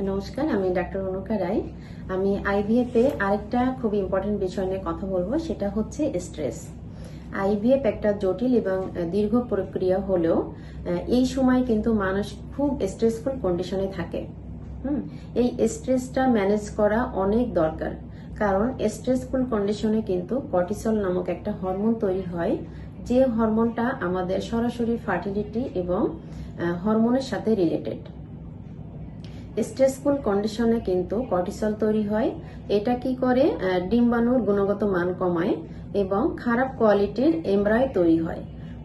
নমস্কার, আমি ডাক্তার অনুকা রায়। আমি আইভিএফ এ আরেকটা খুব ইম্পর্টেন্ট বিষয় নিয়ে কথা বলবো, সেটা হচ্ছে স্ট্রেস। আইভিএফ একটা জটিল এবং দীর্ঘ প্রক্রিয়া হলেও এই সময় কিন্তু মানুষ খুব স্ট্রেসফুল কন্ডিশনে থাকে। এই স্ট্রেসটা ম্যানেজ করা অনেক দরকার, কারণ স্ট্রেসফুল কন্ডিশনে কিন্তু কর্টিসল নামক একটা হরমোন তৈরি হয়, যে হরমোনটা আমাদের সরাসরি ফার্টিলিটি এবং হরমোনের সাথে রিলেটেড। স্ট্রেসফুল কন্ডিশনে কিন্তু কর্টিসল তৈরি হয়। এটা কি করে? ডিম্বাণুর গুণগত মান কমায় এবং খারাপ কোয়ালিটির এমব্রায় তৈরি হয়।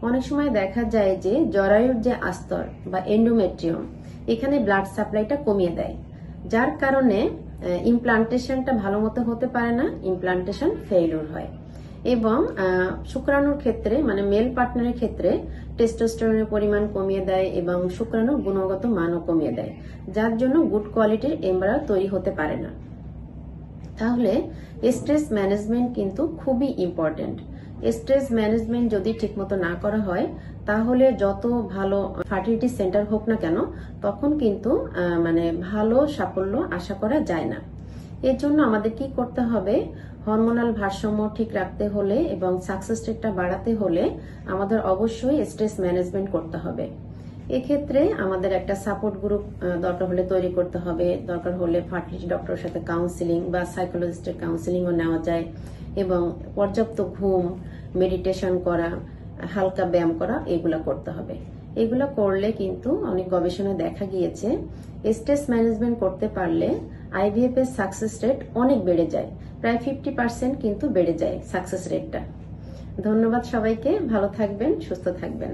অনেক সময় দেখা যায় যে জরায়ুর যে আস্তর বা এন্ডোমেট্রিয়াম, এখানে ব্লাড সাপ্লাইটা কমিয়ে দেয়, যার কারণে ইমপ্লান্টেশনটা ভালো মতো হতে পারে না, ইমপ্লান্টেশন ফেইলিউর হয়। এবং শুক্রাণুর ক্ষেত্রে মানে মেল পার্টনারের ক্ষেত্রে টেস্টোস্টেরনের পরিমাণ কমিয়ে দেয় এবং শুক্রাণুর গুণগত মানও কমিয়ে দেয়, যার জন্য গুড কোয়ালিটির এমব্রায়ো তৈরি হতে পারে না। তাহলে স্ট্রেস ম্যানেজমেন্ট কিন্তু খুবই ইম্পর্টেন্ট। স্ট্রেস ম্যানেজমেন্ট যদি ঠিকমতো না করা হয়, তাহলে যত ভালো ফার্টিলিটি সেন্টার হোক না কেন, তখন কিন্তু ভালো সাফল্য আশা করা যায় না। এর জন্য আমাদের কি করতে হবে? হরমোনাল ভারসাম্য ঠিক রাখতে হলে এবং সাকসেস রেটটা বাড়াতে হলে আমাদের অবশ্যই স্ট্রেস ম্যানেজমেন্ট করতে হবে। এক্ষেত্রে আমাদের একটা সাপোর্ট গ্রুপ দরকার হলে তৈরি করতে হবে। দরকার হলে ফার্টিলিটি ডক্টরের সাথে কাউন্সিলিং বা সাইকোলজিস্টের কাউন্সিলিংও নেওয়া যায়। এবং পর্যাপ্ত ঘুম, মেডিটেশন করা, হালকা ব্যায়াম করা, এগুলা করতে হবে। এগুলো করলে কিন্তু অনেক গবেষণায় দেখা গিয়েছে স্ট্রেস ম্যানেজমেন্ট করতে পারলে আইভিএফ এর সাকসেস রেট অনেক বেড়ে যায়, প্রায় 50% কিন্তু বেড়ে যায় সাকসেস রেটটা। ধন্যবাদ সবাইকে, ভালো থাকবেন, সুস্থ থাকবেন।